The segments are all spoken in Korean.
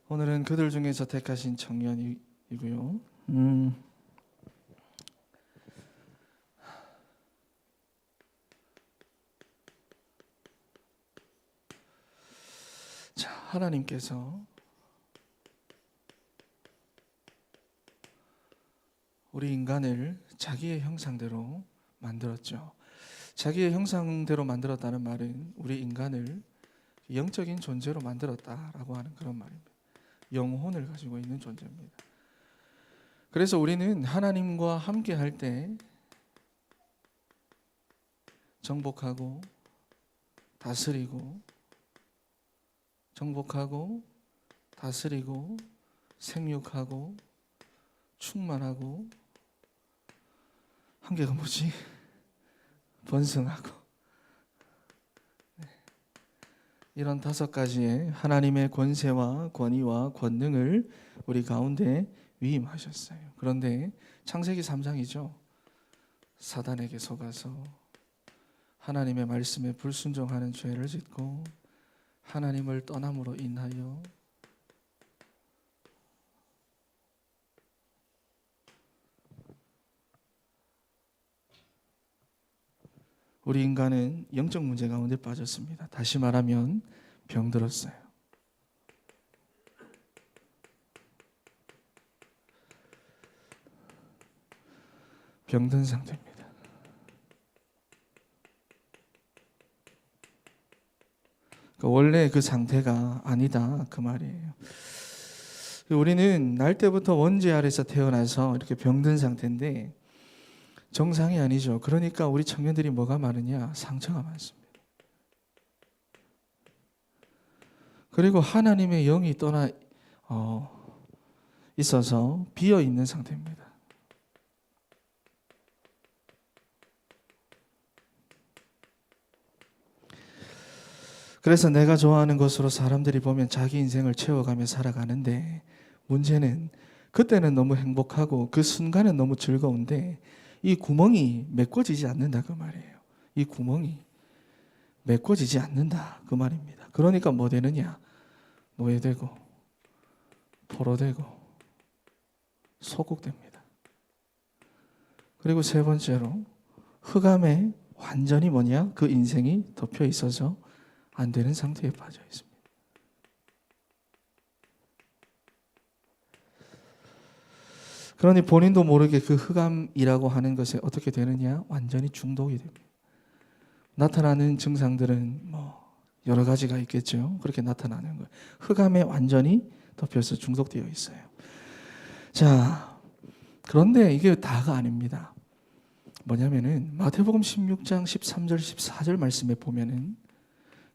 오늘은 그들 중에서 택하신 청년이고요. 자, 하나님께서 우리 인간을 자기의 형상대로 만들었죠. 자기의 형상대로 만들었다는 말은 우리 인간을 영적인 존재로 만들었다라고 하는 그런 말입니다. 영혼을 가지고 있는 존재입니다. 그래서 우리는 하나님과 함께 할 때 정복하고 다스리고 생육하고 충만하고 한 개가 뭐지? 번성하고 이런 5가지의 하나님의 권세와 권위와 권능을 우리 가운데 위임하셨어요. 그런데 창세기 3장이죠. 사단에게 속아서 하나님의 말씀에 불순종하는 죄를 짓고 하나님을 떠남으로 인하여 우리 인간은 영적 문제 가운데 빠졌습니다. 다시 말하면 병들었어요. 병든 상태입니다. 원래 그 상태가 아니다 그 말이에요. 우리는 날 때부터 원죄 아래서 태어나서 이렇게 병든 상태인데 정상이 아니죠. 그러니까 우리 청년들이 뭐가 많으냐? 상처가 많습니다. 그리고 하나님의 영이 떠나 있어서 비어 있는 상태입니다. 그래서 내가 좋아하는 것으로 사람들이 보면 자기 인생을 채워가며 살아가는데 문제는 그때는 너무 행복하고 그 순간은 너무 즐거운데 이 구멍이 메꿔지지 않는다 그 말이에요. 이 구멍이 메꿔지지 않는다 그 말입니다. 그러니까 뭐 되느냐? 노예되고 포로되고 소국됩니다. 그리고 세 번째로 흑암에 완전히 뭐냐? 그 인생이 덮여 있어서 안 되는 상태에 빠져 있습니다. 그러니 본인도 모르게 그 흑암이라고 하는 것에 어떻게 되느냐? 완전히 중독이 됩니다. 나타나는 증상들은 뭐 여러 가지가 있겠죠. 그렇게 나타나는 거예요. 흑암에 완전히 덮여서 중독되어 있어요. 자, 그런데 이게 다가 아닙니다. 뭐냐면은 마태복음 16장 13절 14절 말씀에 보면은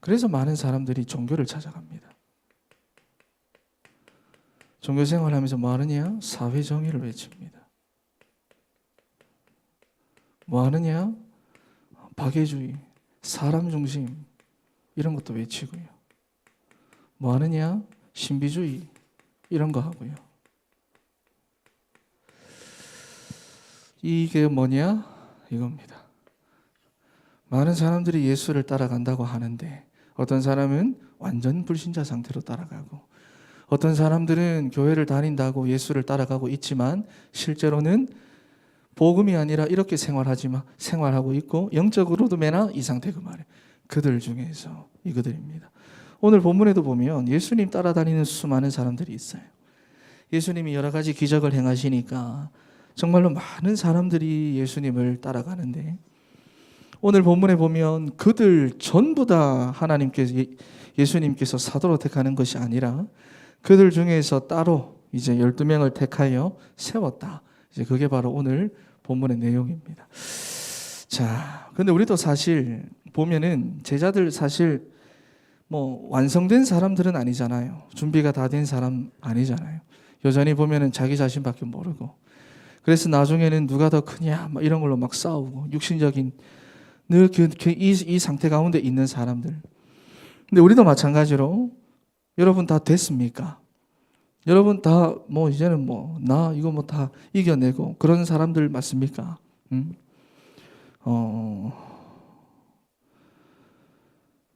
그래서 많은 사람들이 종교를 찾아갑니다. 종교 생활하면서 뭐 하느냐? 사회 정의를 외칩니다. 뭐 하느냐? 박애주의, 사람 중심 이런 것도 외치고요. 뭐 하느냐? 신비주의 이런 거 하고요. 이게 뭐냐? 이겁니다. 많은 사람들이 예수를 따라간다고 하는데 어떤 사람은 완전 불신자 상태로 따라가고 어떤 사람들은 교회를 다닌다고 예수를 따라가고 있지만 실제로는 복음이 아니라 이렇게 생활하고 있고 영적으로도 매나 이 상태 그 말이에요. 그들 중에서 이그들입니다. 오늘 본문에도 보면 예수님 따라다니는 수많은 사람들이 있어요. 예수님이 여러 가지 기적을 행하시니까 정말로 많은 사람들이 예수님을 따라가는데 오늘 본문에 보면 그들 전부 다 예수님께서 사도로 택하는 것이 아니라 그들 중에서 따로 이제 12명을 택하여 세웠다. 이제 그게 바로 오늘 본문의 내용입니다. 자, 근데 우리도 사실 보면은 제자들 사실 뭐 완성된 사람들은 아니잖아요. 준비가 다 된 사람 아니잖아요. 여전히 보면은 자기 자신밖에 모르고. 그래서 나중에는 누가 더 크냐 막 이런 걸로 막 싸우고 육신적인 늘 이 상태 가운데 있는 사람들. 근데 우리도 마찬가지로 여러분 다 됐습니까? 여러분 다 뭐 이제는 뭐 나 이거 뭐 다 이겨내고 그런 사람들 맞습니까?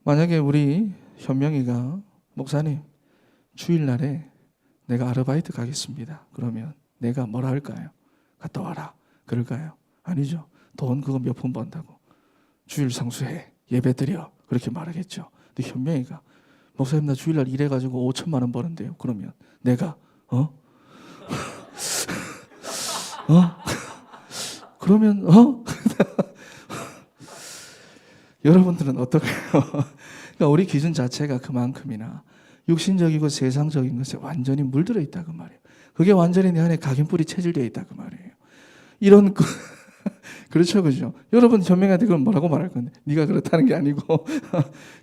만약에 우리 현명이가 목사님 주일날에 내가 아르바이트 가겠습니다. 그러면 내가 뭐라 할까요? 갔다 와라. 그럴까요? 아니죠. 돈 그거 몇 푼 번다고. 주일 상수해. 예배 드려. 그렇게 말하겠죠. 근데 현명이가 목사님 나 주일날 일해가지고 5천만 원 버는데요. 그러면 내가 그러면 여러분들은 어떨까요? 그러니까 우리 기준 자체가 그만큼이나 육신적이고 세상적인 것에 완전히 물들어 있다 그 말이에요. 그게 완전히 내 안에 각인뿌리 체질되어 있다 그 말이에요. 이런 그렇죠, 그죠? 여러분 현명한테 그럼 뭐라고 말할 건데? 네가 그렇다는 게 아니고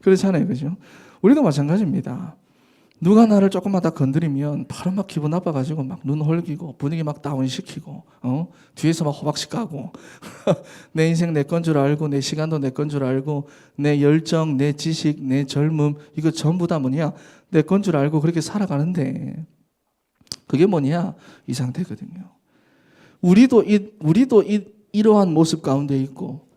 그렇잖아요, 그죠? 우리도 마찬가지입니다. 누가 나를 조금만 더 건드리면 바로 막 기분 나빠가지고 막 눈 홀기고 분위기 막 다운시키고 뒤에서 막 호박씩 까고 내 인생 내 건 줄 알고 내 시간도 내 건 줄 알고 내 열정, 내 지식, 내 젊음 이거 전부 다 뭐냐 내 건 줄 알고 그렇게 살아가는데 그게 뭐냐 이 상태거든요. 우리도 이러한 모습 가운데 있고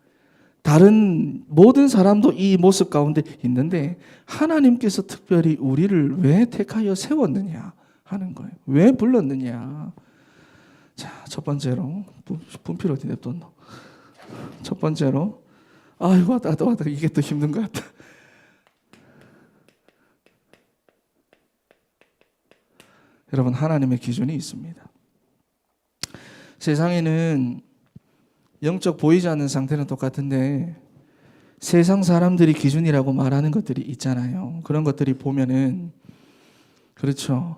다른 모든 사람도 이 모습 가운데 있는데 하나님께서 특별히 우리를 왜 택하여 세웠느냐 하는 거예요. 왜 불렀느냐. 자, 첫 번째로 분필 어디 냅뒀노? 첫 번째로 아이고 왔다 이게 또 힘든 것 같다. 여러분 하나님의 기준이 있습니다. 세상에는 영적 보이지 않는 상태는 똑같은데 세상 사람들이 기준이라고 말하는 것들이 있잖아요. 그런 것들이 보면은 그렇죠.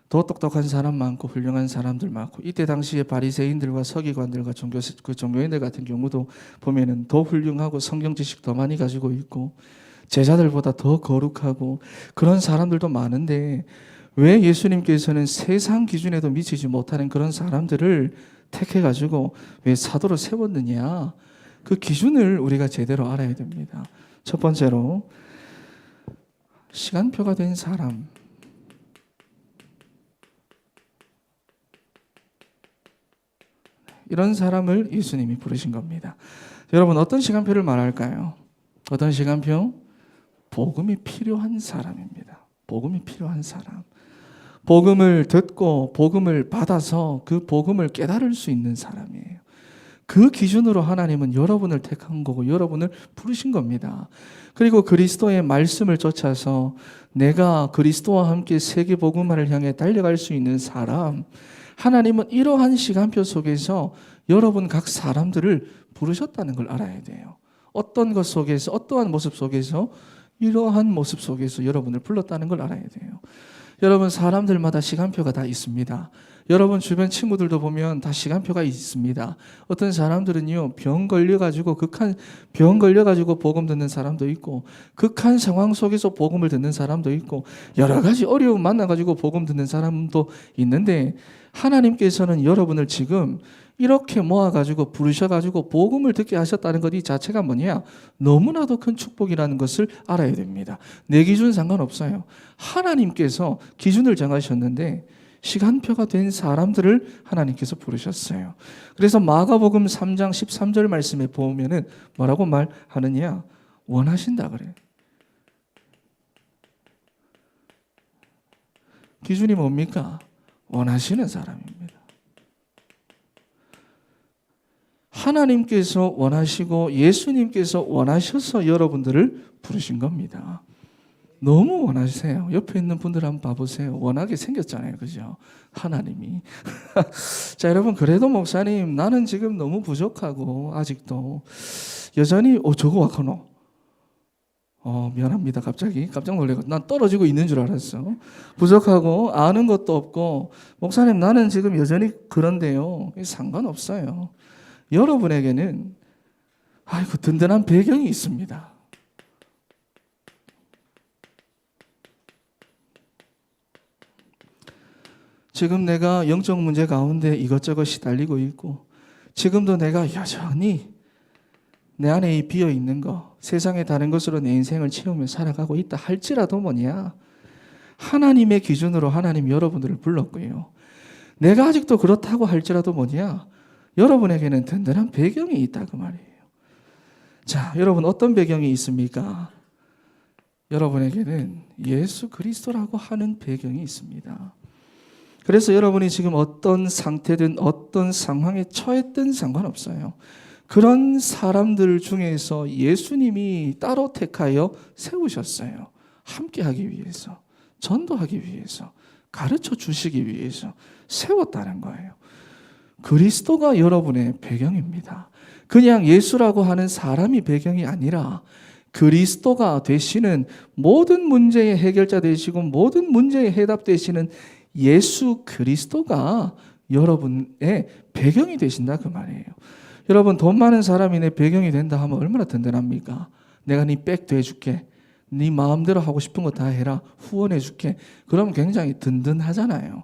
더 똑똑한 사람 많고 훌륭한 사람들 많고 이때 당시에 바리새인들과 서기관들과 종교인들 같은 경우도 보면은 더 훌륭하고 성경 지식 더 많이 가지고 있고 제자들보다 더 거룩하고 그런 사람들도 많은데 왜 예수님께서는 세상 기준에도 미치지 못하는 그런 사람들을 택해가지고 왜 사도로 세웠느냐? 그 기준을 우리가 제대로 알아야 됩니다. 첫 번째로 시간표가 된 사람. 이런 사람을 예수님이 부르신 겁니다. 여러분 어떤 시간표를 말할까요? 어떤 시간표? 복음이 필요한 사람입니다. 복음이 필요한 사람. 복음을 듣고 복음을 받아서 그 복음을 깨달을 수 있는 사람이에요. 그 기준으로 하나님은 여러분을 택한 거고 여러분을 부르신 겁니다. 그리고 그리스도의 말씀을 쫓아서 내가 그리스도와 함께 세계 복음화를 향해 달려갈 수 있는 사람, 하나님은 이러한 시간표 속에서 여러분 각 사람들을 부르셨다는 걸 알아야 돼요. 어떤 것 속에서 어떠한 모습 속에서 이러한 모습 속에서 여러분을 불렀다는 걸 알아야 돼요. 여러분 사람들마다 시간표가 다 있습니다. 여러분 주변 친구들도 보면 다 시간표가 있습니다. 어떤 사람들은요 병 걸려가지고 복음 듣는 사람도 있고 극한 상황 속에서 복음을 듣는 사람도 있고 여러 가지 어려움 만나가지고 복음 듣는 사람도 있는데 하나님께서는 여러분을 지금 이렇게 모아가지고 부르셔가지고 복음을 듣게 하셨다는 것 이 자체가 뭐냐? 너무나도 큰 축복이라는 것을 알아야 됩니다. 내 기준 상관없어요. 하나님께서 기준을 정하셨는데 시간표가 된 사람들을 하나님께서 부르셨어요. 그래서 마가복음 3장 13절 말씀에 보면은 뭐라고 말하느냐? 원하신다 그래. 기준이 뭡니까? 원하시는 사람입니다. 하나님께서 원하시고 예수님께서 원하셔서 여러분들을 부르신 겁니다. 너무 원하세요. 옆에 있는 분들 한번 봐보세요. 원하게 생겼잖아요. 그죠? 하나님이. 자, 여러분, 그래도 목사님, 나는 지금 너무 부족하고, 아직도 여전히, 저거 와커노. 미안합니다. 갑자기 깜짝 놀래고 난 떨어지고 있는 줄 알았어. 부족하고 아는 것도 없고 목사님 나는 지금 여전히 그런데요. 상관없어요. 여러분에게는 든든한 배경이 있습니다. 지금 내가 영적 문제 가운데 이것저것 시달리고 있고 지금도 내가 여전히 내 안에 이 비어있는 거 세상의 다른 것으로 내 인생을 채우며 살아가고 있다 할지라도 뭐냐 하나님의 기준으로 하나님 여러분들을 불렀고요. 내가 아직도 그렇다고 할지라도 뭐냐 여러분에게는 든든한 배경이 있다 그 말이에요. 자, 여러분 어떤 배경이 있습니까? 여러분에게는 예수 그리스도라고 하는 배경이 있습니다. 그래서 여러분이 지금 어떤 상태든 어떤 상황에 처했든 상관없어요. 그런 사람들 중에서 예수님이 따로 택하여 세우셨어요. 함께하기 위해서, 전도하기 위해서, 가르쳐 주시기 위해서 세웠다는 거예요. 그리스도가 여러분의 배경입니다. 그냥 예수라고 하는 사람이 배경이 아니라 그리스도가 되시는, 모든 문제의 해결자 되시고 모든 문제의 해답 되시는 예수 그리스도가 여러분의 배경이 되신다 그 말이에요. 여러분, 돈 많은 사람이 내 배경이 된다 하면 얼마나 든든합니까? 내가 네 백 돼줄게, 네 마음대로 하고 싶은 거 다 해라, 후원해 줄게. 그러면 굉장히 든든하잖아요.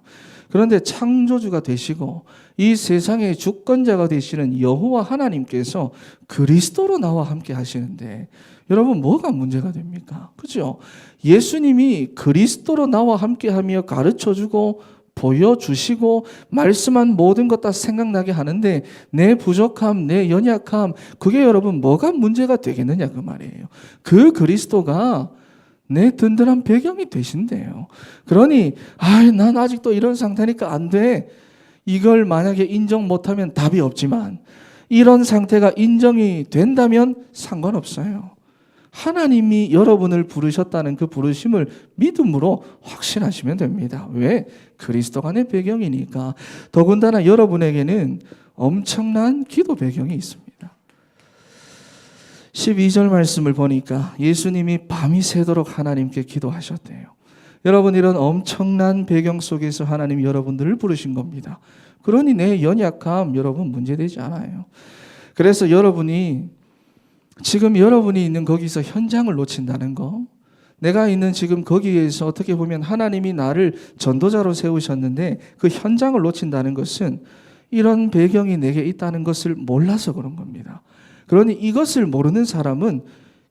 그런데 창조주가 되시고 이 세상의 주권자가 되시는 여호와 하나님께서 그리스도로 나와 함께 하시는데 여러분, 뭐가 문제가 됩니까? 그죠? 예수님이 그리스도로 나와 함께하며 가르쳐주고 보여주시고 말씀한 모든 것 다 생각나게 하는데 내 부족함, 내 연약함, 그게 여러분 뭐가 문제가 되겠느냐 그 말이에요. 그 그리스도가 내 든든한 배경이 되신대요. 그러니 난 아직도 이런 상태니까 안 돼. 이걸 만약에 인정 못하면 답이 없지만 이런 상태가 인정이 된다면 상관없어요. 하나님이 여러분을 부르셨다는 그 부르심을 믿음으로 확신하시면 됩니다. 왜? 그리스도가 내 배경이니까. 더군다나 여러분에게는 엄청난 기도 배경이 있습니다. 12절 말씀을 보니까 예수님이 밤이 새도록 하나님께 기도하셨대요. 여러분, 이런 엄청난 배경 속에서 하나님이 여러분들을 부르신 겁니다. 그러니 내 연약함 여러분 문제되지 않아요. 그래서 여러분이 지금 여러분이 있는 거기서 현장을 놓친다는 거, 내가 있는 지금 거기에서 어떻게 보면 하나님이 나를 전도자로 세우셨는데 그 현장을 놓친다는 것은 이런 배경이 내게 있다는 것을 몰라서 그런 겁니다. 그러니 이것을 모르는 사람은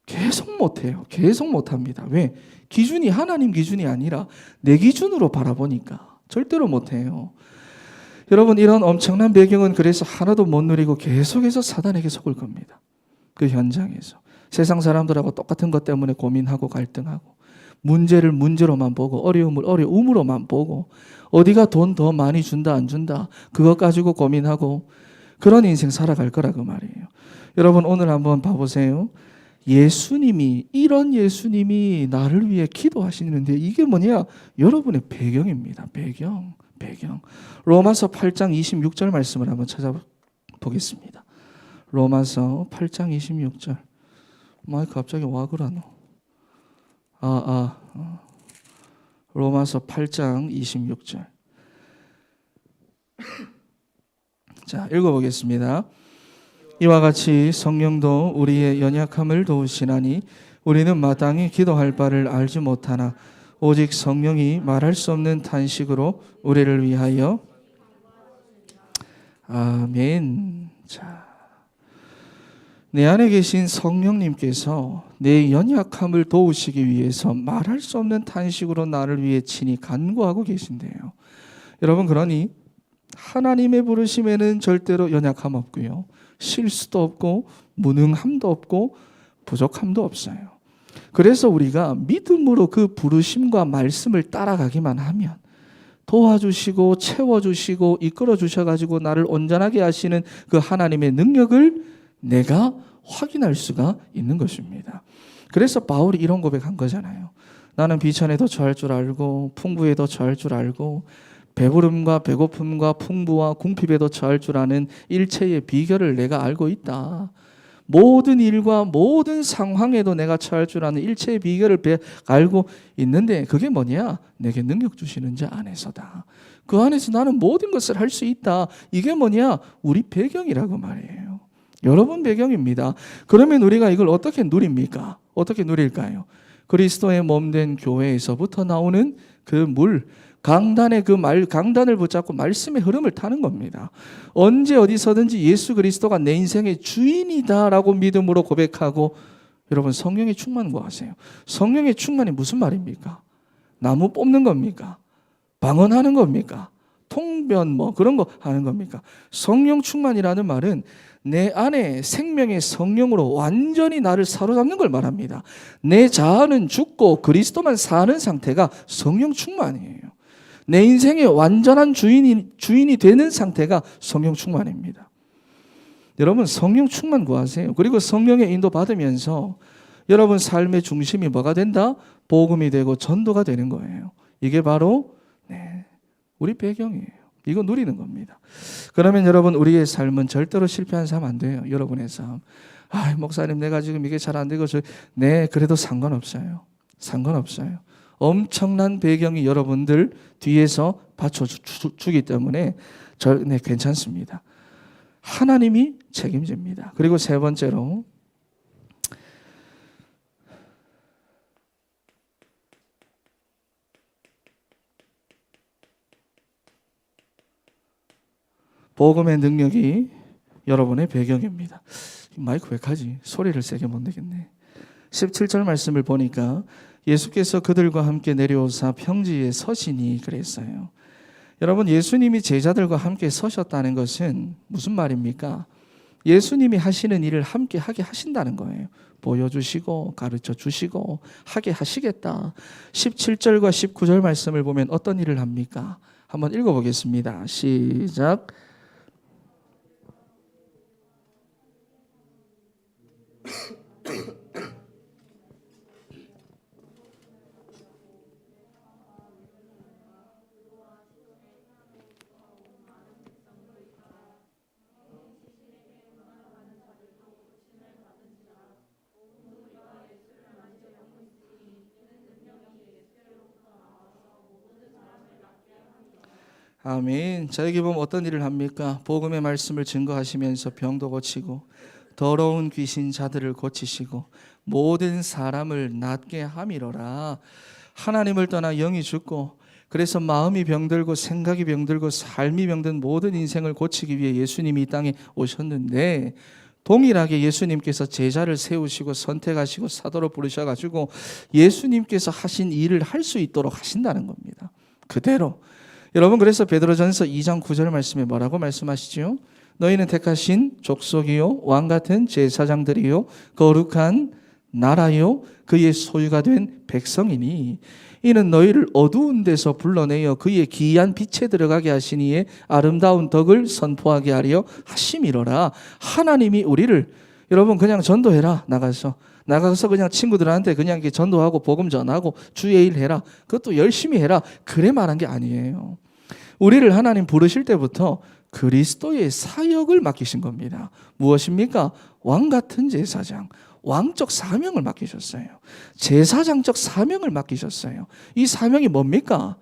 계속 못해요. 계속 못합니다. 왜? 기준이 하나님 기준이 아니라 내 기준으로 바라보니까 절대로 못해요. 여러분, 이런 엄청난 배경은 그래서 하나도 못 누리고 계속해서 사단에게 속을 겁니다. 그 현장에서 세상 사람들하고 똑같은 것 때문에 고민하고 갈등하고 문제를 문제로만 보고 어려움을 어려움으로만 보고 어디가 돈 더 많이 준다 안 준다 그것 가지고 고민하고 그런 인생 살아갈 거라고 말이에요. 여러분, 오늘 한번 봐보세요. 이런 예수님이 나를 위해 기도하시는데 이게 뭐냐? 여러분의 배경입니다. 배경. 로마서 8장 26절 말씀을 한번 찾아보겠습니다. 로마서 8장 26절. 마이크 갑자기 와 그러노? 로마서 8장 26절. 자, 읽어보겠습니다. 이와 같이 성령도 우리의 연약함을 도우시나니 우리는 마땅히 기도할 바를 알지 못하나 오직 성령이 말할 수 없는 탄식으로 우리를 위하여. 아멘. 자, 내 안에 계신 성령님께서 내 연약함을 도우시기 위해서 말할 수 없는 탄식으로 나를 위해 친히 간구하고 계신대요. 여러분, 그러니 하나님의 부르심에는 절대로 연약함 없고요, 실수도 없고 무능함도 없고 부족함도 없어요. 그래서 우리가 믿음으로 그 부르심과 말씀을 따라가기만 하면 도와주시고 채워주시고 이끌어주셔가지고 나를 온전하게 하시는 그 하나님의 능력을 내가 확인할 수가 있는 것입니다. 그래서 바울이 이런 고백한 거잖아요. 나는 비천에도 처할 줄 알고 풍부에도 처할 줄 알고 배부름과 배고픔과 풍부와 궁핍에도 처할 줄 아는 일체의 비결을 내가 알고 있다. 모든 일과 모든 상황에도 내가 처할 줄 아는 일체의 비결을 알고 있는데 그게 뭐냐? 내게 능력 주시는 자 안에서다. 그 안에서 나는 모든 것을 할 수 있다. 이게 뭐냐? 우리 배경이라고 말이에요. 여러분 배경입니다. 그러면 우리가 이걸 어떻게 누립니까? 어떻게 누릴까요? 그리스도의 몸된 교회에서부터 나오는 그 물, 강단의 강단을 붙잡고 말씀의 흐름을 타는 겁니다. 언제 어디서든지 예수 그리스도가 내 인생의 주인이다라고 믿음으로 고백하고, 여러분 성령의 충만 구하세요. 성령의 충만이 무슨 말입니까? 나무 뽑는 겁니까? 방언하는 겁니까? 통변 그런 거 하는 겁니까? 성령 충만이라는 말은 내 안에 생명의 성령으로 완전히 나를 사로잡는 걸 말합니다. 내 자아는 죽고 그리스도만 사는 상태가 성령 충만이에요. 내 인생의 완전한 주인이 되는 상태가 성령 충만입니다. 여러분 성령 충만 구하세요. 그리고 성령의 인도 받으면서 여러분 삶의 중심이 뭐가 된다? 복음이 되고 전도가 되는 거예요. 이게 바로 우리 배경이에요. 이거 누리는 겁니다. 그러면 여러분 우리의 삶은 절대로 실패한 삶 안 돼요. 여러분의 삶. 목사님 내가 지금 이게 잘 안 되고 그래도 상관없어요. 상관없어요. 엄청난 배경이 여러분들 뒤에서 받쳐주기 때문에 괜찮습니다. 하나님이 책임집니다. 그리고 세 번째로 복음의 능력이 여러분의 배경입니다. 마이크 왜 가지? 소리를 세게 못 내겠네. 17절 말씀을 보니까 예수께서 그들과 함께 내려오사 평지에 서시니 그랬어요. 여러분 예수님이 제자들과 함께 서셨다는 것은 무슨 말입니까? 예수님이 하시는 일을 함께 하게 하신다는 거예요. 보여주시고 가르쳐 주시고 하게 하시겠다. 17절과 19절 말씀을 보면 어떤 일을 합니까? 한번 읽어보겠습니다. 시작. 아멘. 자, 여기 보면 어떤 일을 합니까? 복음의 말씀을 증거하시면서 병도 고치고 더러운 귀신 자들을 고치시고 모든 사람을 낫게 함이로라. 하나님을 떠나 영이 죽고 그래서 마음이 병들고 생각이 병들고 삶이 병든 모든 인생을 고치기 위해 예수님이 이 땅에 오셨는데 동일하게 예수님께서 제자를 세우시고 선택하시고 사도로 부르셔가지고 예수님께서 하신 일을 할 수 있도록 하신다는 겁니다. 그대로. 여러분 그래서 베드로전서 2장 9절 말씀에 뭐라고 말씀하시죠? 너희는 택하신 족속이요 왕같은 제사장들이요 거룩한 나라요 그의 소유가 된 백성이니 이는 너희를 어두운 데서 불러내어 그의 기이한 빛에 들어가게 하시니에 아름다운 덕을 선포하게 하려 하심이로라. 하나님이 우리를 여러분 그냥 전도해라. 나가서 그냥 친구들한테 그냥 이렇게 전도하고 복음 전하고 주의 일 해라. 그것도 열심히 해라. 그래 말한 게 아니에요. 우리를 하나님 부르실 때부터 그리스도의 사역을 맡기신 겁니다. 무엇입니까? 왕 같은 제사장, 왕적 사명을 맡기셨어요. 제사장적 사명을 맡기셨어요. 이 사명이 뭡니까?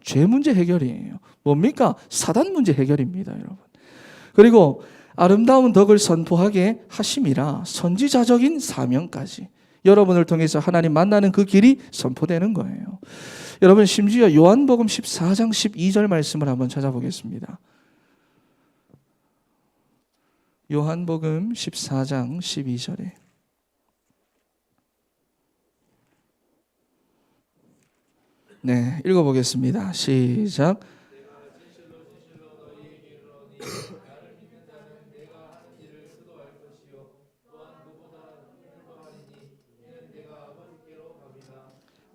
죄 문제 해결이에요. 뭡니까? 사단 문제 해결입니다, 여러분. 그리고 아름다운 덕을 선포하게 하심이라 선지자적인 사명까지 여러분을 통해서 하나님 만나는 그 길이 선포되는 거예요. 여러분 심지어 요한복음 14장 12절 말씀을 한번 찾아보겠습니다. 요한복음 14장 12절에 읽어보겠습니다. 시작.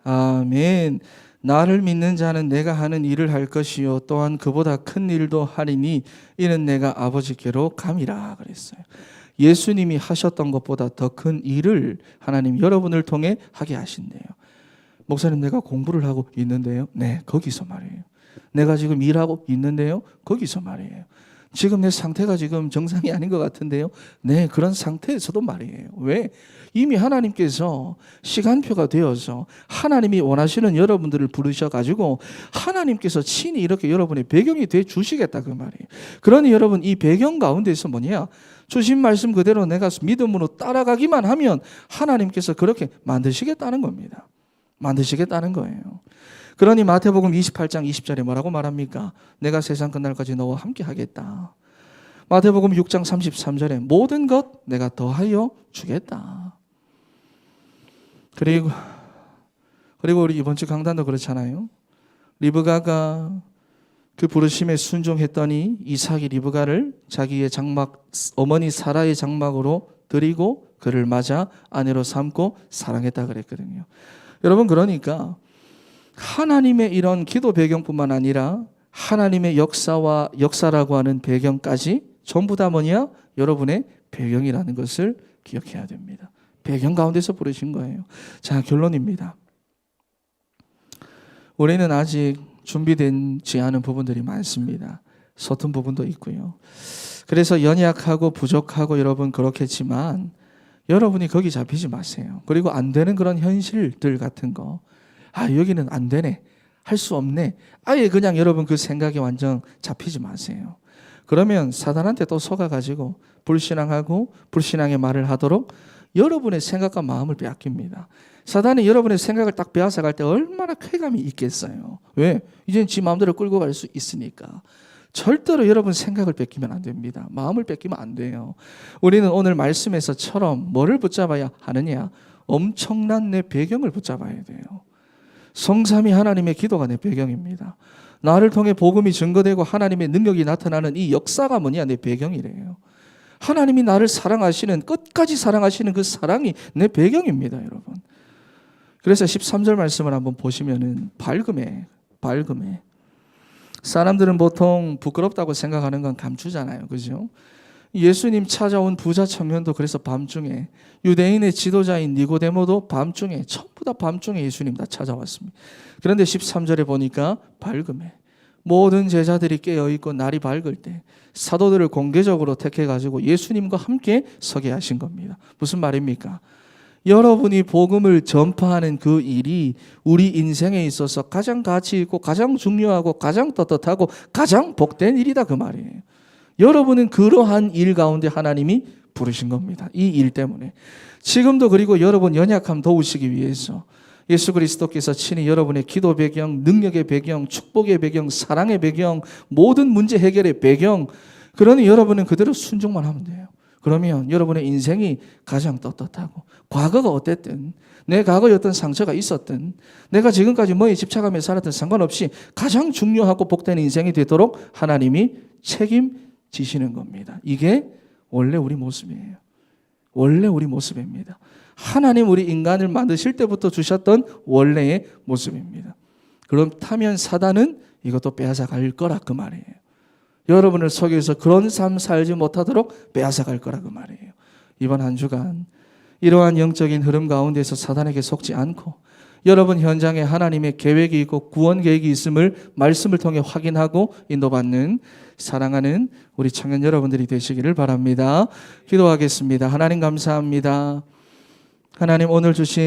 아멘. 나를 믿는 자는 내가 하는 일을 할 것이요 또한 그보다 큰 일도 하리니 이는 내가 아버지께로 감이라 그랬어요. 예수님이 하셨던 것보다 더 큰 일을 하나님 여러분을 통해 하게 하신대요. 목사님 내가 공부를 하고 있는데요. 네, 거기서 말이에요. 내가 지금 일하고 있는데요. 거기서 말이에요. 지금 내 상태가 지금 정상이 아닌 것 같은데요. 네, 그런 상태에서도 말이에요. 왜? 이미 하나님께서 시간표가 되어서 하나님이 원하시는 여러분들을 부르셔가지고 하나님께서 친히 이렇게 여러분의 배경이 돼 주시겠다 그 말이에요. 그러니 여러분 이 배경 가운데서 뭐냐? 주신 말씀 그대로 내가 믿음으로 따라가기만 하면 하나님께서 그렇게 만드시겠다는 겁니다. 만드시겠다는 거예요. 그러니 마태복음 28장 20절에 뭐라고 말합니까? 내가 세상 끝날까지 너와 함께 하겠다. 마태복음 6장 33절에 모든 것 내가 더하여 주겠다. 그리고 우리 이번 주 강단도 그렇잖아요. 리브가가 그 부르심에 순종했더니 이삭이 리브가를 자기의 장막 어머니 사라의 장막으로 드리고 그를 맞아 아내로 삼고 사랑했다 그랬거든요. 여러분 그러니까 하나님의 이런 기도 배경뿐만 아니라 하나님의 역사라고 하는 배경까지 전부 다 뭐냐? 여러분의 배경이라는 것을 기억해야 됩니다. 배경 가운데서 부르신 거예요. 자, 결론입니다. 우리는 아직 준비되지 않은 부분들이 많습니다. 서툰 부분도 있고요. 그래서 연약하고 부족하고 여러분 그렇겠지만 여러분이 거기 잡히지 마세요. 그리고 안 되는 그런 현실들 같은 거, 여기는 안 되네, 할 수 없네, 아예 그냥 여러분 그 생각에 완전 잡히지 마세요. 그러면 사단한테 또 속아가지고 불신앙하고 불신앙의 말을 하도록 여러분의 생각과 마음을 빼앗깁니다. 사단이 여러분의 생각을 딱 빼앗아갈 때 얼마나 쾌감이 있겠어요. 왜? 이제는 지 마음대로 끌고 갈 수 있으니까. 절대로 여러분 생각을 뺏기면 안 됩니다. 마음을 뺏기면 안 돼요. 우리는 오늘 말씀에서처럼 뭐를 붙잡아야 하느냐? 엄청난 내 배경을 붙잡아야 돼요. 성삼위 하나님의 기도가 내 배경입니다. 나를 통해 복음이 증거되고 하나님의 능력이 나타나는 이 역사가 뭐냐? 내 배경이래요. 하나님이 나를 사랑하시는, 끝까지 사랑하시는 그 사랑이 내 배경입니다, 여러분. 그래서 13절 말씀을 한번 보시면은 밝음에 사람들은 보통 부끄럽다고 생각하는 건 감추잖아요. 그죠? 예수님 찾아온 부자 청년도 그래서 밤중에, 유대인의 지도자인 니고데모도 밤중에, 전부 다 밤중에 예수님 다 찾아왔습니다. 그런데 13절에 보니까 밝음에 모든 제자들이 깨어있고 날이 밝을 때 사도들을 공개적으로 택해가지고 예수님과 함께 서게 하신 겁니다. 무슨 말입니까? 여러분이 복음을 전파하는 그 일이 우리 인생에 있어서 가장 가치 있고 가장 중요하고 가장 떳떳하고 가장 복된 일이다, 그 말이에요. 여러분은 그러한 일 가운데 하나님이 부르신 겁니다. 이 일 때문에. 지금도 그리고 여러분 연약함 도우시기 위해서 예수 그리스도께서 친히 여러분의 기도 배경, 능력의 배경, 축복의 배경, 사랑의 배경, 모든 문제 해결의 배경, 그러니 여러분은 그대로 순종만 하면 돼요. 그러면 여러분의 인생이 가장 떳떳하고, 과거가 어땠든, 내 과거에 어떤 상처가 있었든, 내가 지금까지 뭐에 집착하며 살았든 상관없이 가장 중요하고 복된 인생이 되도록 하나님이 책임지시는 겁니다. 이게 원래 우리 모습이에요. 원래 우리 모습입니다. 하나님 우리 인간을 만드실 때부터 주셨던 원래의 모습입니다. 그렇다면 사단은 이것도 빼앗아 갈 거라, 그 말이에요. 여러분을 속여서 그런 삶 살지 못하도록 빼앗아 갈 거라, 그 말이에요. 이번 한 주간 이러한 영적인 흐름 가운데서 사단에게 속지 않고 여러분 현장에 하나님의 계획이 있고 구원 계획이 있음을 말씀을 통해 확인하고 인도받는 사랑하는 우리 청년 여러분들이 되시기를 바랍니다. 기도하겠습니다. 하나님 감사합니다. 하나님 오늘 주신